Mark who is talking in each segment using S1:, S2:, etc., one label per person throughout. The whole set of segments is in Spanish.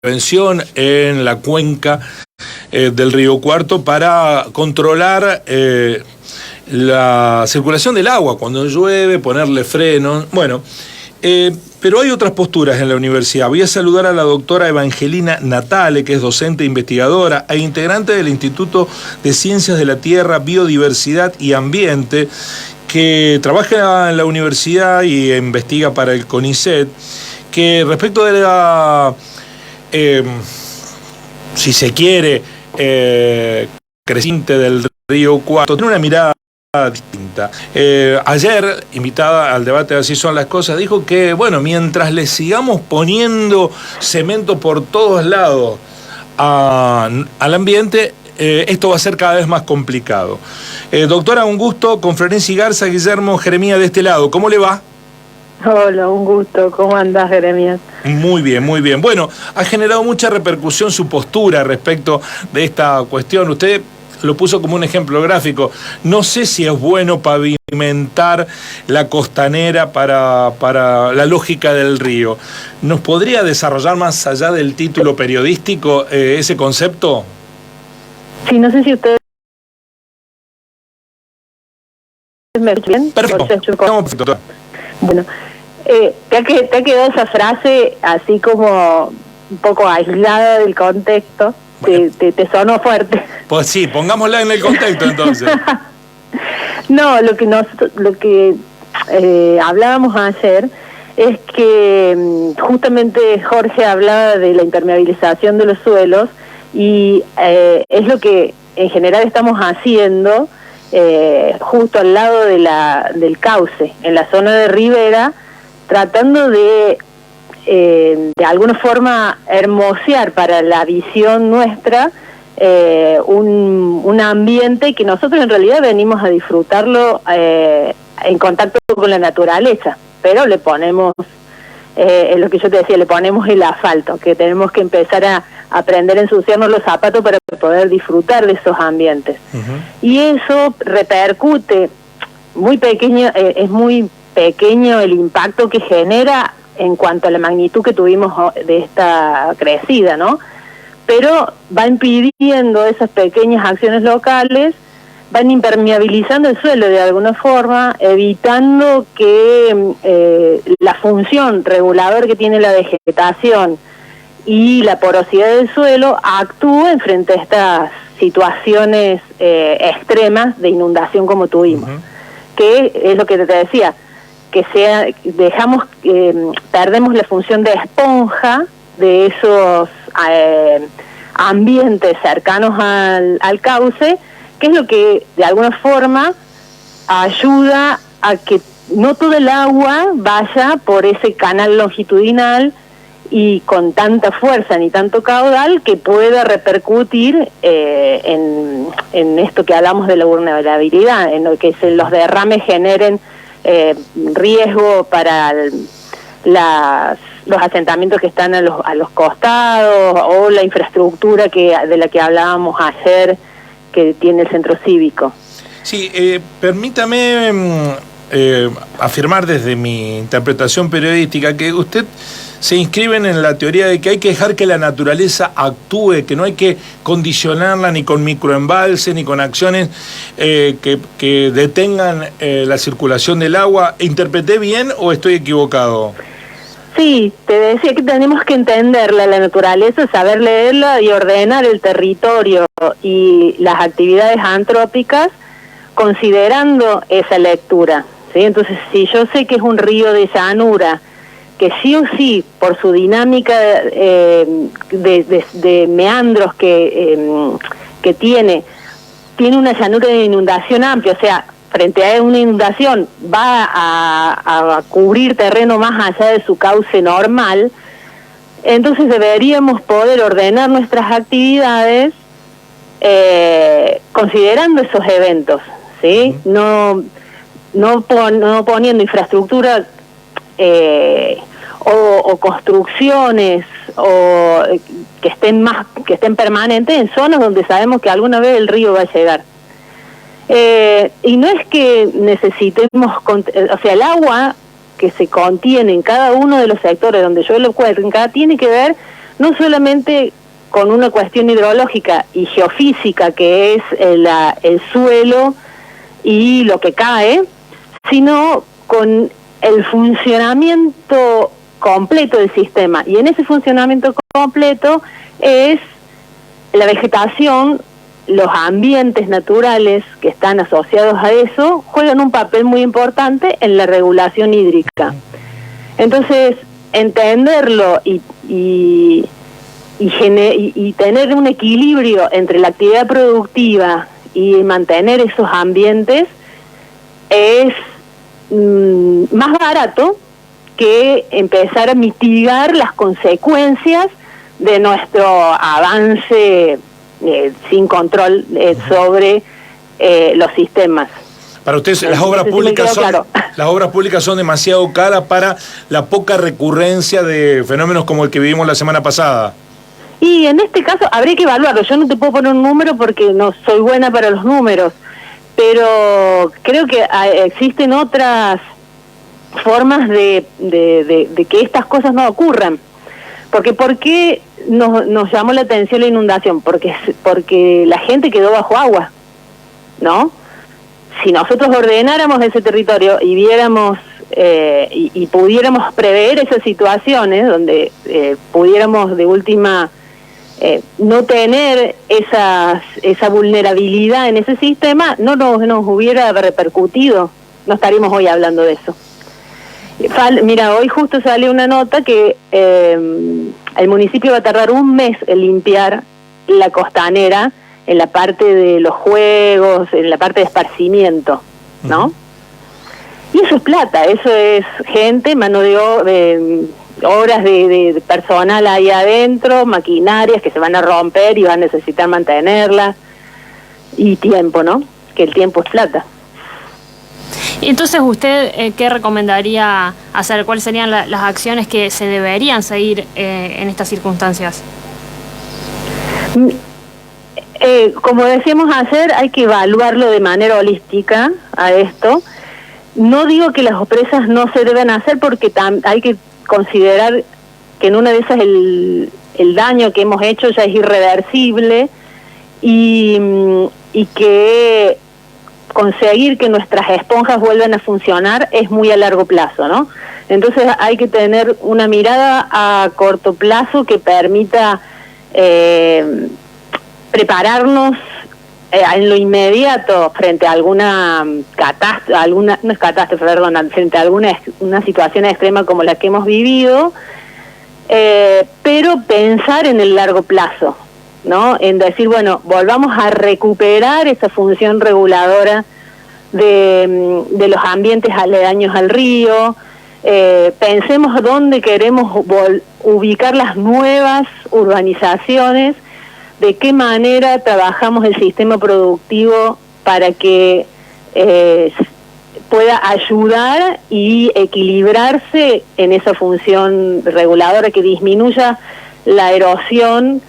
S1: prevención en la cuenca del Río Cuarto para controlar la circulación del agua cuando llueve, ponerle freno. Bueno, pero hay otras posturas en la universidad. Voy a saludar a la doctora Evangelina Natale, que es docente e investigadora e integrante del Instituto de Ciencias de la Tierra, Biodiversidad y Ambiente, que trabaja en la universidad y investiga para el CONICET, que respecto de la, si se quiere, creciente del Río Cuarto, tiene una mirada distinta. Ayer, invitada al debate de Así son las cosas, dijo que, bueno, mientras le sigamos poniendo cemento por todos lados al ambiente, esto va a ser cada vez más complicado. Doctora, un gusto, con Florencia Garza, Guillermo Jeremías de este lado. ¿Cómo le va?
S2: Hola, un gusto. ¿Cómo andás, Jeremías?
S1: Muy bien, muy bien. Bueno, ha generado mucha repercusión su postura respecto de esta cuestión. Usted lo puso como un ejemplo gráfico. No sé si es bueno pavimentar la costanera para la lógica del río. ¿Nos podría desarrollar más allá del título periodístico ese concepto?
S2: Sí, no sé si ustedes me escuchan bien.
S1: Perfecto. Perfecto.
S2: Bueno, te ha quedado esa frase así como un poco aislada del contexto. Bueno. Te sonó fuerte.
S1: Pues sí, pongámosla en el contexto entonces.
S2: No, lo que hablábamos ayer es que justamente Jorge hablaba de la impermeabilización de los suelos y es lo que en general estamos haciendo justo al lado del cauce, en la zona de ribera, tratando de alguna forma hermosear para la visión nuestra un ambiente que nosotros en realidad venimos a disfrutarlo en contacto con la naturaleza, pero le ponemos, es lo que yo te decía, le ponemos el asfalto, que tenemos que empezar a aprender a ensuciarnos los zapatos para poder disfrutar de esos ambientes. Y eso repercute, muy pequeño, es muy pequeño el impacto que genera en cuanto a la magnitud que tuvimos de esta crecida, ¿no? Pero va impidiendo esas pequeñas acciones locales, van impermeabilizando el suelo de alguna forma, evitando que la función reguladora que tiene la vegetación y la porosidad del suelo actúe frente a estas situaciones extremas de inundación como tuvimos. Que es lo que te decía, que perdemos la función de esponja de esos ambientes cercanos al cauce, que es lo que de alguna forma ayuda a que no todo el agua vaya por ese canal longitudinal y con tanta fuerza ni tanto caudal que pueda repercutir en esto que hablamos de la vulnerabilidad, en lo que los derrames generen riesgo para los asentamientos que están a los costados o la infraestructura de la que hablábamos ayer que tiene el centro cívico.
S1: Sí, permítame afirmar desde mi interpretación periodística que usted se inscriben en la teoría de que hay que dejar que la naturaleza actúe, que no hay que condicionarla ni con microembalse ni con acciones que detengan la circulación del agua. ¿Interpreté bien o estoy equivocado?
S2: Sí, te decía que tenemos que entenderla, la naturaleza, saber leerla y ordenar el territorio y las actividades antrópicas considerando esa lectura, ¿sí? Entonces, si yo sé que es un río de llanura, que sí o sí, por su dinámica de meandros que tiene una llanura de inundación amplia, o sea, frente a una inundación va a cubrir terreno más allá de su cauce normal, entonces deberíamos poder ordenar nuestras actividades considerando esos eventos, ¿sí? No poniendo infraestructura o construcciones o que estén permanentes en zonas donde sabemos que alguna vez el río va a llegar. Y no es que necesitemos, o sea, el agua que se contiene en cada uno de los sectores donde llueve la cuenca tiene que ver no solamente con una cuestión hidrológica y geofísica, que es el suelo y lo que cae, sino con el funcionamiento completo del sistema. Y en ese funcionamiento completo es la vegetación, los ambientes naturales que están asociados a eso, juegan un papel muy importante en la regulación hídrica. Entonces, entenderlo y tener un equilibrio entre la actividad productiva y mantener esos ambientes es más barato que empezar a mitigar las consecuencias de nuestro avance sin control sobre los sistemas.
S1: Para ustedes, las obras públicas son demasiado caras para la poca recurrencia de fenómenos como el que vivimos la semana pasada.
S2: Y en este caso habría que evaluarlo. Yo no te puedo poner un número porque no soy buena para los números, pero creo que existen otras formas de que estas cosas no ocurran. Porque ¿por qué nos llamó la atención la inundación? Porque la gente quedó bajo agua, ¿no? Si nosotros ordenáramos ese territorio y viéramos y pudiéramos prever esas situaciones donde pudiéramos de última no tener esa vulnerabilidad en ese sistema, no nos hubiera repercutido, no estaríamos hoy hablando de eso. Mira, hoy justo sale una nota que el municipio va a tardar un mes en limpiar la costanera en la parte de los juegos, en la parte de esparcimiento, ¿no? Y eso es plata, eso es gente, mano de horas de personal ahí adentro, maquinarias que se van a romper y van a necesitar mantenerlas, y tiempo, ¿no? Que el tiempo es plata.
S3: Entonces, ¿usted qué recomendaría hacer? ¿Cuáles serían las acciones que se deberían seguir en estas circunstancias?
S2: Como decíamos ayer, hay que evaluarlo de manera holística a esto. No digo que las presas no se deben hacer porque hay que considerar que en una de esas el daño que hemos hecho ya es irreversible y que conseguir que nuestras esponjas vuelvan a funcionar es muy a largo plazo, ¿no? Entonces hay que tener una mirada a corto plazo que permita prepararnos en lo inmediato frente a alguna catástrofe, frente a una situación extrema como la que hemos vivido, pero pensar en el largo plazo, ¿no? En decir, bueno, volvamos a recuperar esa función reguladora de los ambientes aledaños al río, pensemos dónde queremos ubicar las nuevas urbanizaciones, de qué manera trabajamos el sistema productivo para que pueda ayudar y equilibrarse en esa función reguladora, que disminuya la erosión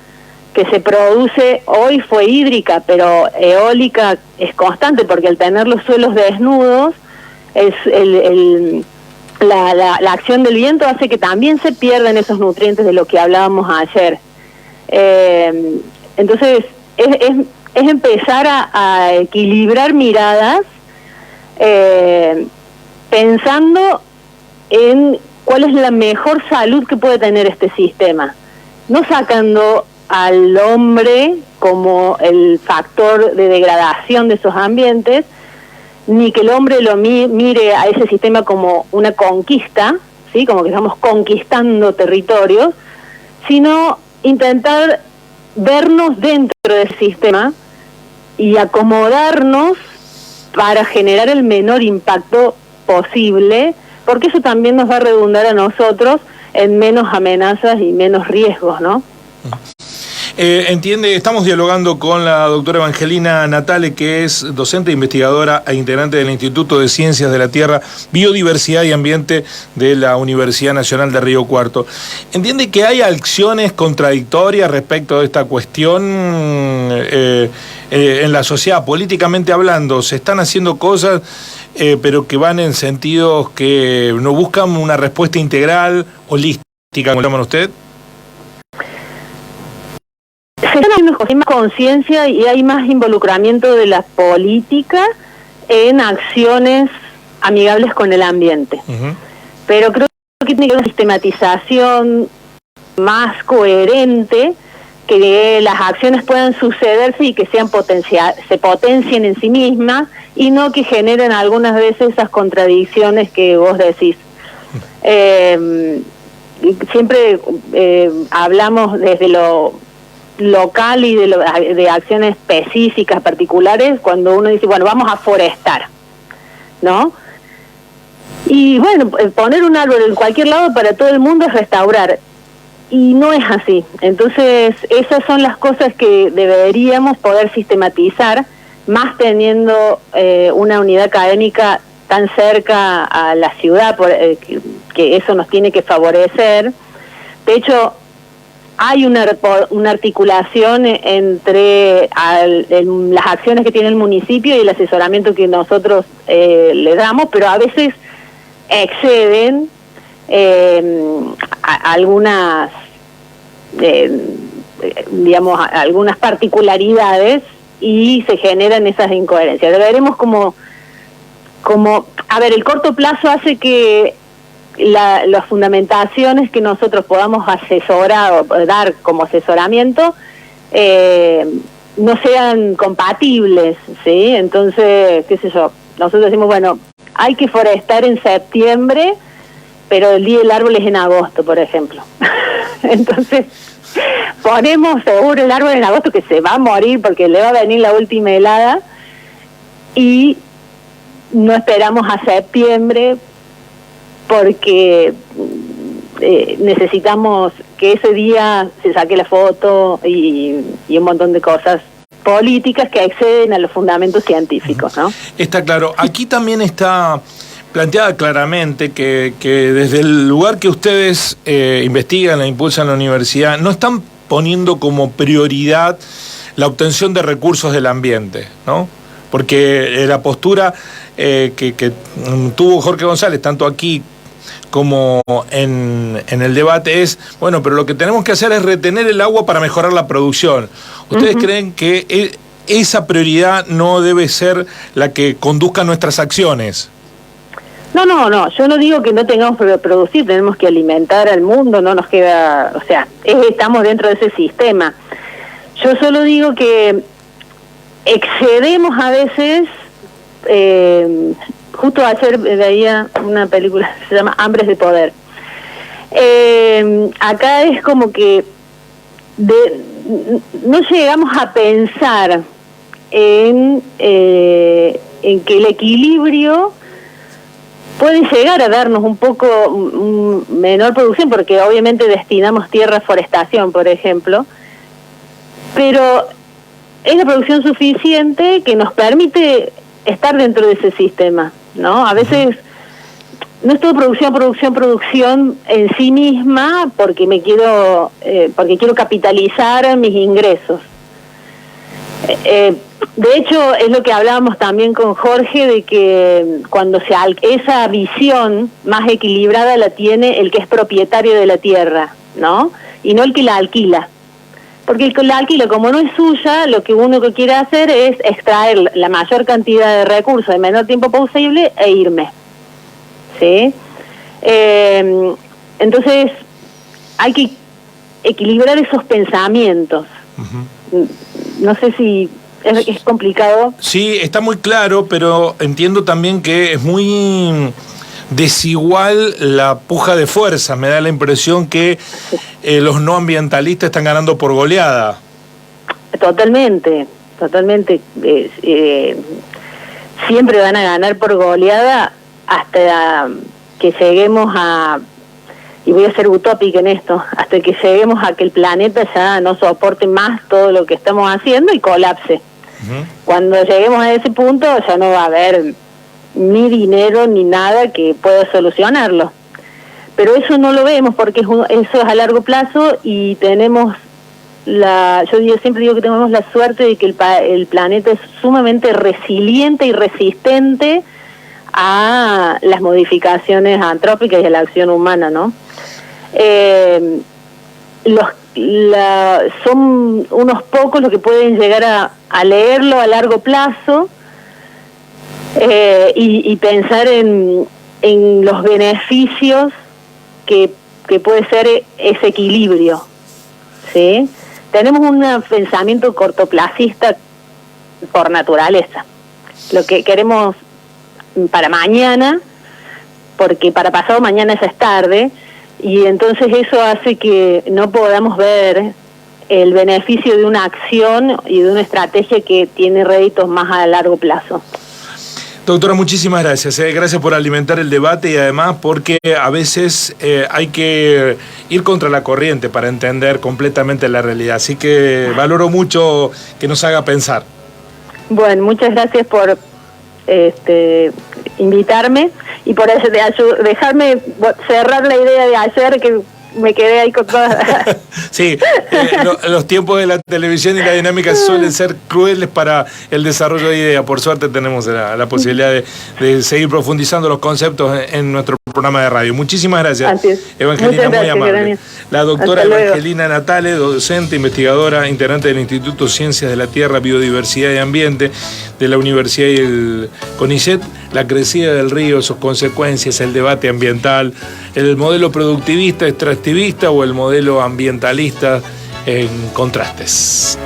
S2: que se produce. Hoy fue hídrica, pero eólica es constante, porque al tener los suelos desnudos, la acción del viento hace que también se pierdan esos nutrientes de lo que hablábamos ayer. Entonces, es empezar a equilibrar miradas, pensando en cuál es la mejor salud que puede tener este sistema, no sacando al hombre como el factor de degradación de esos ambientes, ni que el hombre lo mire a ese sistema como una conquista, ¿sí? Como que estamos conquistando territorios, sino intentar vernos dentro del sistema y acomodarnos para generar el menor impacto posible, porque eso también nos va a redundar a nosotros en menos amenazas y menos riesgos, ¿no?
S1: Estamos dialogando con la doctora Evangelina Natale, que es docente, investigadora e integrante del Instituto de Ciencias de la Tierra, Biodiversidad y Ambiente de la Universidad Nacional de Río Cuarto. ¿Entiende que hay acciones contradictorias respecto de esta cuestión en la sociedad, políticamente hablando? Se están haciendo cosas, pero que van en sentidos que no buscan una respuesta integral, holística, como llaman usted.
S2: se está haciendo hay más conciencia y hay más involucramiento de la política en acciones amigables con el ambiente. Pero creo que tiene que haber una sistematización más coherente, que las acciones puedan sucederse y que sean se potencien en sí mismas y no que generen algunas veces esas contradicciones que vos decís. Siempre hablamos desde lo local y de acciones específicas, particulares, cuando uno dice, bueno, vamos a forestar, ¿no? Y bueno, poner un árbol en cualquier lado para todo el mundo es restaurar. Y no es así. Entonces, esas son las cosas que deberíamos poder sistematizar, más teniendo una unidad académica tan cerca a la ciudad, que eso nos tiene que favorecer. De hecho, hay una articulación entre las acciones que tiene el municipio y el asesoramiento que nosotros le damos, pero a veces exceden algunas algunas particularidades y se generan esas incoherencias. Deberemos como a ver, el corto plazo hace que las fundamentaciones que nosotros podamos asesorar o dar como asesoramiento no sean compatibles, ¿sí? Entonces, qué sé yo, nosotros decimos, bueno, hay que forestar en septiembre, pero el día del árbol es en agosto, por ejemplo. Entonces, ponemos seguro el árbol en agosto, que se va a morir porque le va a venir la última helada, y no esperamos a septiembre porque necesitamos que ese día se saque la foto y un montón de cosas políticas que exceden a los fundamentos científicos, ¿no?
S1: Está claro. Aquí también está planteada claramente que desde el lugar que ustedes investigan e impulsan la universidad, no están poniendo como prioridad la obtención de recursos del ambiente, ¿no? Porque la postura que tuvo Jorge González, tanto aquí como en el debate, es, bueno, pero lo que tenemos que hacer es retener el agua para mejorar la producción. ¿Ustedes creen que esa prioridad no debe ser la que conduzca nuestras acciones?
S2: No, yo no digo que no tengamos que producir, tenemos que alimentar al mundo, no nos queda, o sea, estamos dentro de ese sistema. Yo solo digo que excedemos a veces, justo ayer veía una película que se llama Hambres de Poder. Acá es como que no llegamos a pensar en que el equilibrio puede llegar a darnos un poco menor producción, porque obviamente destinamos tierra a forestación, por ejemplo, pero es la producción suficiente que nos permite estar dentro de ese sistema, ¿no? A veces no es todo producción en sí misma, porque porque quiero capitalizar mis ingresos. De hecho, es lo que hablábamos también con Jorge, de que cuando esa visión más equilibrada la tiene el que es propietario de la tierra, ¿no? Y no el que la alquila. Porque el que la alquila, como no es suya, lo que uno que quiere hacer es extraer la mayor cantidad de recursos en menor tiempo posible e irme, ¿sí? Entonces, hay que equilibrar esos pensamientos. No sé si es complicado.
S1: Sí, está muy claro, pero entiendo también que es muy desigual la puja de fuerza. Me da la impresión que los no ambientalistas están ganando por goleada. Totalmente.
S2: Siempre van a ganar por goleada hasta que lleguemos y voy a ser utópica en esto, hasta que lleguemos a que el planeta ya no soporte más todo lo que estamos haciendo y colapse. Cuando lleguemos a ese punto ya no va a haber ni dinero ni nada que pueda solucionarlo. Pero eso no lo vemos porque eso es a largo plazo y tenemos siempre digo que tenemos la suerte de que el planeta es sumamente resiliente y resistente a las modificaciones antrópicas y a la acción humana, ¿no? son unos pocos los que pueden llegar a leerlo a largo plazo y pensar en los beneficios que puede ser ese equilibrio, ¿sí? Tenemos un pensamiento cortoplacista por naturaleza. Lo que queremos para mañana, porque para pasado mañana ya es tarde, y entonces eso hace que no podamos ver el beneficio de una acción y de una estrategia que tiene réditos más a largo plazo.
S1: Doctora, muchísimas gracias. Gracias por alimentar el debate y además porque a veces hay que ir contra la corriente para entender completamente la realidad. Así que valoro mucho que nos haga pensar.
S2: Bueno, muchas gracias por invitarme y por eso dejarme cerrar la idea de ayer, que me quedé ahí con todas.
S1: Sí, los tiempos de la televisión y la dinámica suelen ser crueles para el desarrollo de ideas. Por suerte tenemos la posibilidad de seguir profundizando los conceptos en nuestro programa de radio. Muchísimas gracias, Evangelina, muy amable. La doctora Evangelina Natale, docente, investigadora, integrante del Instituto Ciencias de la Tierra, Biodiversidad y Ambiente de la Universidad y el CONICET, la crecida del río, sus consecuencias, el debate ambiental, el modelo productivista, extractivista o el modelo ambientalista en contrastes.